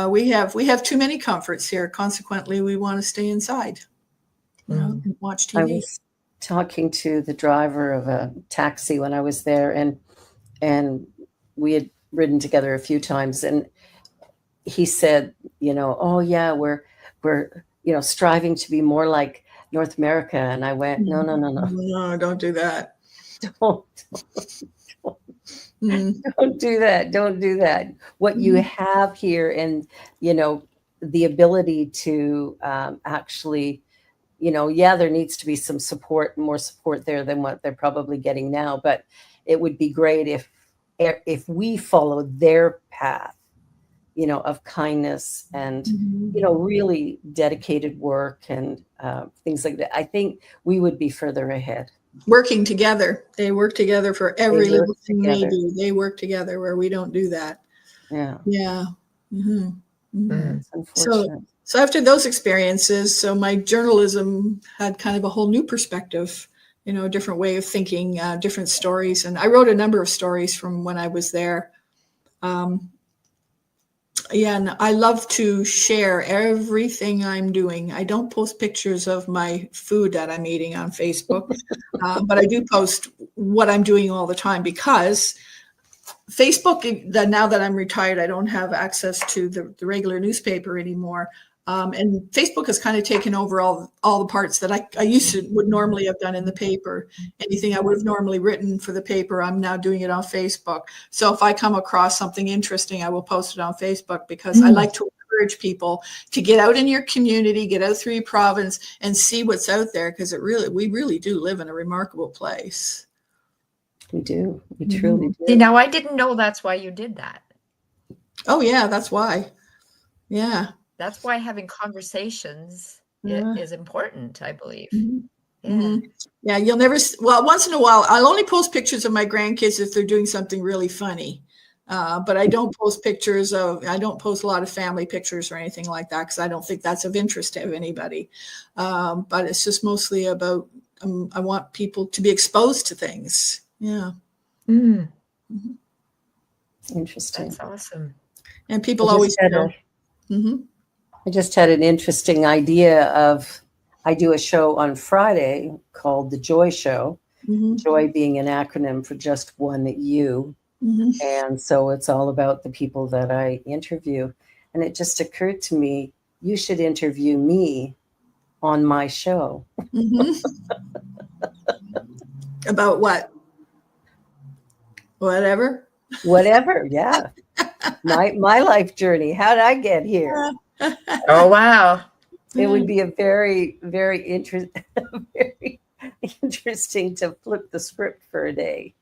we have too many comforts here. Consequently, we want to stay inside, and watch TV. I was talking to the driver of a taxi when I was there, and we had ridden together a few times, and he said, oh yeah, we're striving to be more like North America. And I went, no, don't do that. don't do that. Don't do that. What you have here, and the ability to actually, there needs to be some support, more support there than what they're probably getting now. But it would be great if we followed their path, of kindness and, really dedicated work and things like that. I think we would be further ahead. Working together. They work together for every little thing they do. They work together where we don't do that. Yeah. Yeah. It's unfortunate. So after those experiences, so my journalism had kind of a whole new perspective, a different way of thinking, different stories. And I wrote a number of stories from when I was there. And I love to share everything I'm doing. I don't post pictures of my food that I'm eating on Facebook, but I do post what I'm doing all the time, because Facebook, now that I'm retired, I don't have access to the regular newspaper anymore. And Facebook has kind of taken over all the parts that I would normally have done in the paper. Anything I would have normally written for the paper, I'm now doing it on Facebook. So if I come across something interesting, I will post it on Facebook, because I like to encourage people to get out in your community, get out through your province and see what's out there, because we really do live in a remarkable place. We do. We truly do. See, now I didn't know that's why you did that. Oh, yeah, that's why. Yeah. That's why having conversations is important, I believe. Yeah, you'll never, once in a while, I'll only post pictures of my grandkids if they're doing something really funny. But I don't post I don't post a lot of family pictures or anything like that, because I don't think that's of interest to anybody. But it's just mostly about, I want people to be exposed to things. Yeah. Interesting. That's awesome. And people always know. I just had an interesting idea I do a show on Friday called The Joy Show, Joy being an acronym for just one you. And so it's all about the people that I interview. And it just occurred to me, you should interview me on my show. About what? Whatever. Yeah. My life journey. How did I get here? Oh, wow. It would be a very, very interesting to flip the script for a day.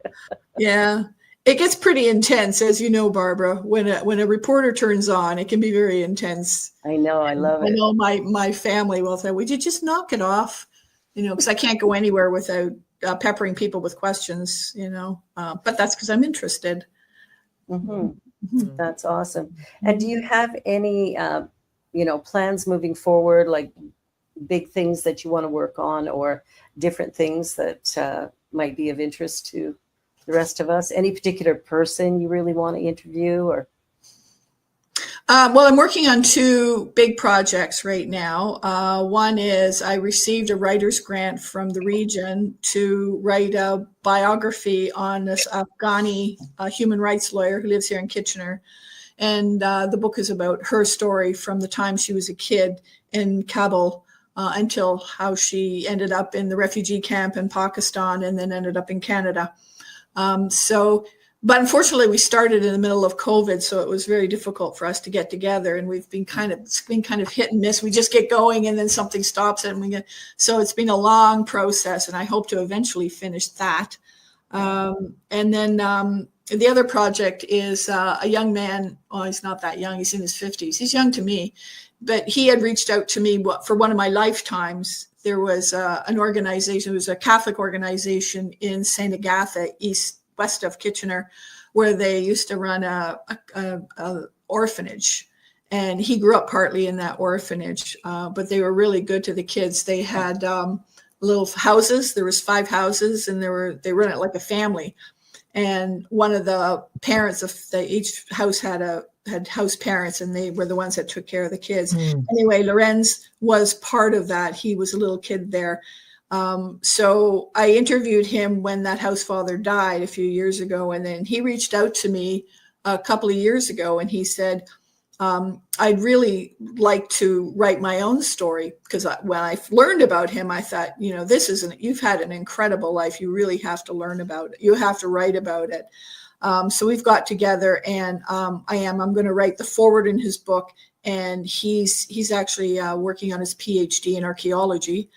Yeah. It gets pretty intense, as you know, Barbara. When a reporter turns on, it can be very intense. I know. I love it. I know my family will say, would you just knock it off? Because I can't go anywhere without peppering people with questions, but that's because I'm interested. That's awesome. And do you have any, plans moving forward, like big things that you want to work on, or different things that might be of interest to the rest of us? Any particular person you really want to interview, or? Well, I'm working on two big projects right now. One is I received a writer's grant from the region to write a biography on this Afghani human rights lawyer who lives here in Kitchener. And the book is about her story from the time she was a kid in Kabul until how she ended up in the refugee camp in Pakistan and then ended up in Canada. But unfortunately, we started in the middle of COVID, so it was very difficult for us to get together. And we've been kind of hit and miss. We just get going, and then something stops it, and so it's been a long process. And I hope to eventually finish that. And then the other project is a young man. Oh, he's not that young. He's in his 50s. He's young to me, but he had reached out to me for one of my lifetimes. There was an organization. It was a Catholic organization in St. Agatha, west of Kitchener, where they used to run a orphanage. And he grew up partly in that orphanage, but they were really good to the kids. They had little houses. There was 5 houses, and they run it like a family. And one of the parents of each house had house parents, and they were the ones that took care of the kids. Anyway, Lorenz was part of that. He was a little kid there. So I interviewed him when that house father died a few years ago. And then he reached out to me a couple of years ago, and he said, I'd really like to write my own story, because when I learned about him, I thought, you've had an incredible life. You really have to learn about it. You have to write about it. So we've got together, and I'm going to write the foreword in his book. And he's actually working on his PhD in archaeology.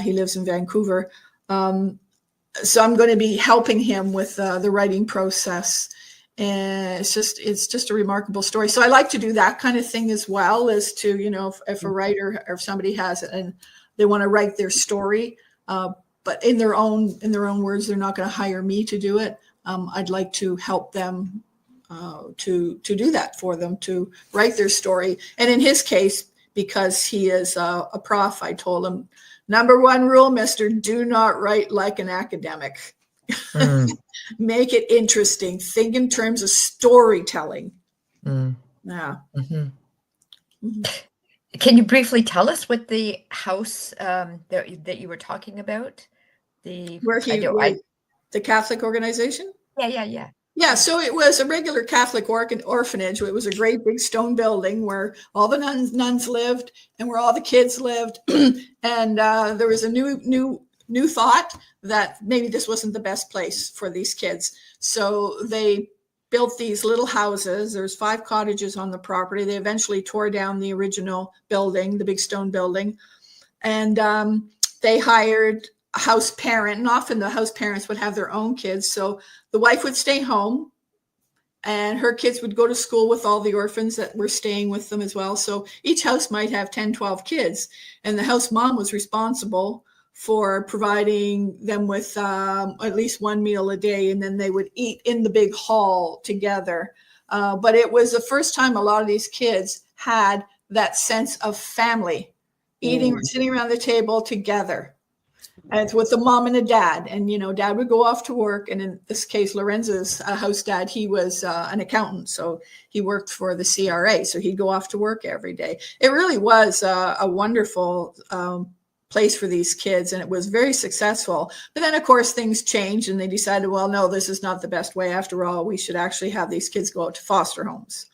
He lives in Vancouver. So I'm going to be helping him with the writing process. And it's just a remarkable story. So I like to do that kind of thing as well, as to, if a writer or if somebody has it and they want to write their story, but in their own words, they're not going to hire me to do it. I'd like to help them to do that for them, to write their story. And in his case, because he is a prof, I told him, number one rule, mister, do not write like an academic. Make it interesting. Think in terms of storytelling. Yeah. Can you briefly tell us what the house that you were talking about? The Catholic organization? Yeah. Yeah, so it was a regular Catholic orphanage. It was a great big stone building where all the nuns lived and where all the kids lived. And there was a new thought that maybe this wasn't the best place for these kids. So they built these little houses. There's 5 cottages on the property. They eventually tore down the original building, the big stone building. And they hired a house parent, and often the house parents would have their own kids. So the wife would stay home, and her kids would go to school with all the orphans that were staying with them as well. So each house might have 10, 12 kids, and the house mom was responsible for providing them with at least one meal a day, and then they would eat in the big hall together. But it was the first time a lot of these kids had that sense of family, sitting around the table together. And it's with the mom and the dad. And, dad would go off to work. And in this case, Lorenz's house dad, he was an accountant. So he worked for the CRA. So he'd go off to work every day. It really was a wonderful place for these kids. And it was very successful. But then, of course, things changed, and they decided, well, no, this is not the best way. After all, we should actually have these kids go out to foster homes.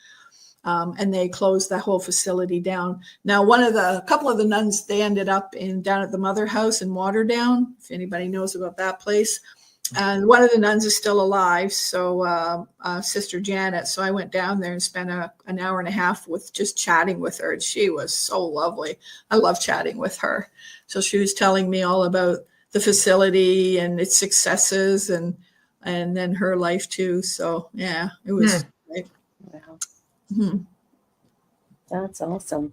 And they closed that whole facility down. Now, a couple of the nuns, they ended up down at the Mother House in Waterdown, if anybody knows about that place. And one of the nuns is still alive, so Sister Janet. So I went down there and spent an hour and a half just chatting with her. And she was so lovely. I love chatting with her. So she was telling me all about the facility and its successes, and then her life too. So yeah, it was great. Wow. Mm-hmm. That's awesome.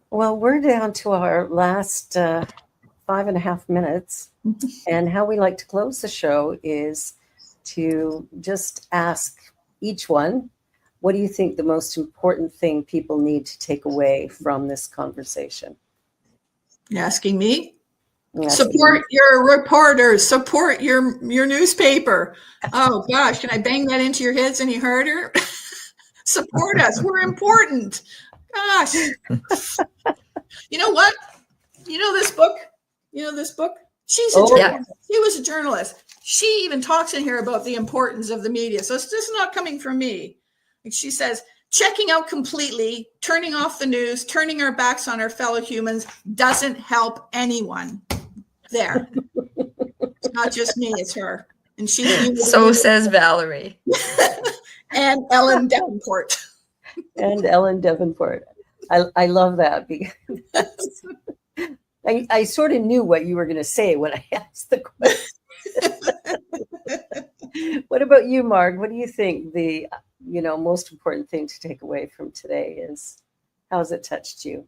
Well, we're down to our last 5.5 minutes. And how we like to close the show is to just ask each one, what do you think the most important thing people need to take away from this conversation? You're asking me? Support your reporters, support your newspaper. Oh gosh, can I bang that into your heads any harder? Support us. We're important. Gosh. You know what? You know this book? She's a journalist. She was a journalist. She even talks in here about the importance of the media. So it's just not coming from me. Like she says, checking out completely, turning off the news, turning our backs on our fellow humans doesn't help anyone. There. It's not just me, it's her. And so says Valerie. And Ellen Davenport. And Ellen Davenport. I love that because I sort of knew what you were going to say when I asked the question. What about you, Marg? What do you think the most important thing to take away from today is? How has it touched you?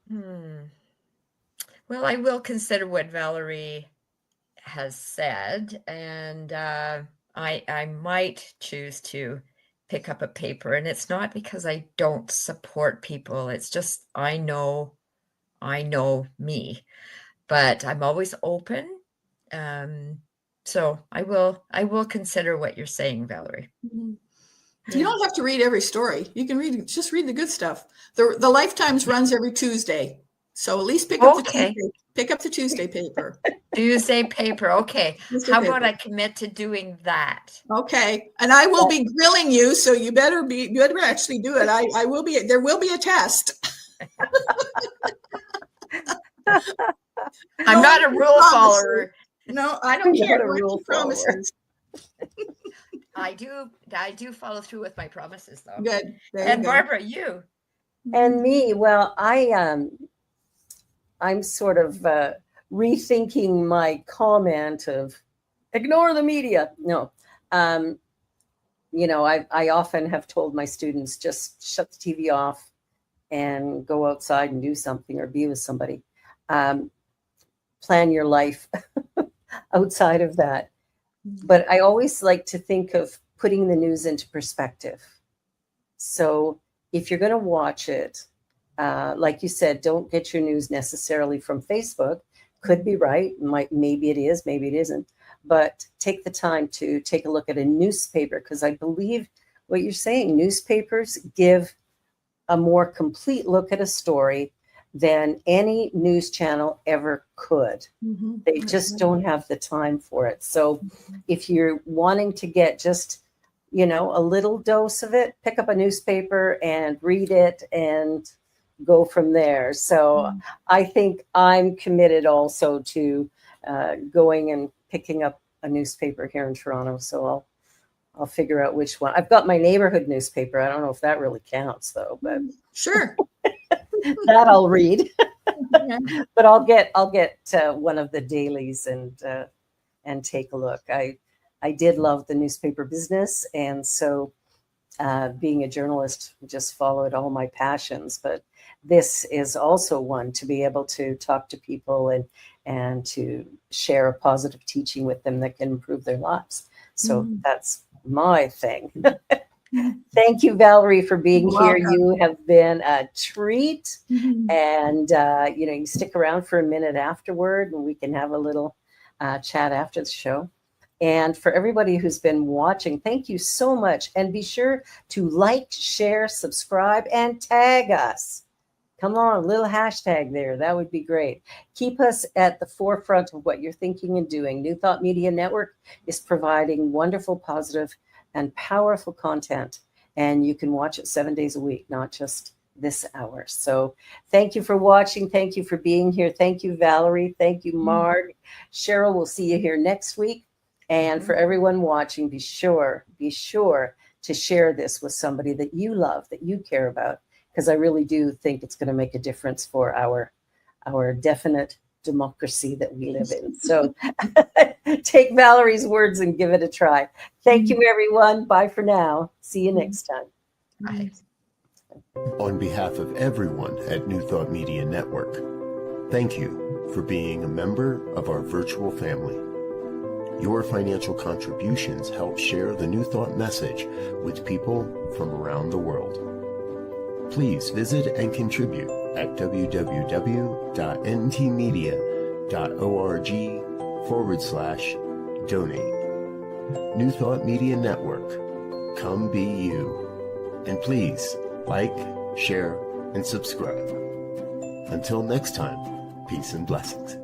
Well, I will consider what Valerie has said, and I might choose to pick up a paper, and it's not because I don't support people. It's just I know me. but I'm always open. So I will consider what you're saying, Valerie. You don't have to read every story. You can just read the good stuff. The Lifetimes runs every Tuesday. So at least pick up the Tuesday paper. Tuesday paper. Okay. Tuesday How paper. about I commit to doing that? Okay. And I will be grilling you, so you better actually do it. There will be a test. I'm not a rule follower. No, I don't care. Rule promises. I do follow through with my promises, though. Good. And Barbara, you. And me, well, I'm sort of rethinking my comment of ignore the media. No, I often have told my students, just shut the TV off and go outside and do something or be with somebody. Plan your life outside of that. But I always like to think of putting the news into perspective. So if you're going to watch it, like you said, don't get your news necessarily from Facebook. Could be right. Maybe it is, maybe it isn't. But take the time to take a look at a newspaper, because I believe what you're saying, newspapers give a more complete look at a story than any news channel ever could. Mm-hmm. They just don't have the time for it. So if you're wanting to get just, a little dose of it, pick up a newspaper and read it and go from there. So I think I'm committed also to going and picking up a newspaper here in Toronto. So I'll figure out which one. I've got my neighborhood newspaper. I don't know if that really counts though, but sure. That I'll read. But I'll get one of the dailies and take a look. I did love the newspaper business, and so being a journalist, just followed all my passions. But this is also one to be able to talk to people and to share a positive teaching with them that can improve their lives. So that's my thing. Thank you, Valerie, for being here. You have been a treat. And, you stick around for a minute afterward and we can have a little chat after the show. And for everybody who's been watching, thank you so much. And be sure to like, share, subscribe, and tag us. Come on, a little hashtag there. That would be great. Keep us at the forefront of what you're thinking and doing. New Thought Media Network is providing wonderful, positive, and powerful content. And you can watch it 7 days a week, not just this hour. So thank you for watching. Thank you for being here. Thank you, Valerie. Thank you, Marg. Cheryl, we'll see you here next week. And for everyone watching, be sure to share this with somebody that you love, that you care about, because I really do think it's going to make a difference for our definite democracy that we live in. So take Valerie's words and give it a try. Thank you, everyone. Bye for now. See you next time. Bye. On behalf of everyone at New Thought Media Network, thank you for being a member of our virtual family. Your financial contributions help share the New Thought message with people from around the world. Please visit and contribute at www.ntmedia.org/donate. New Thought Media Network, come be you. And please like, share, and subscribe. Until next time, peace and blessings.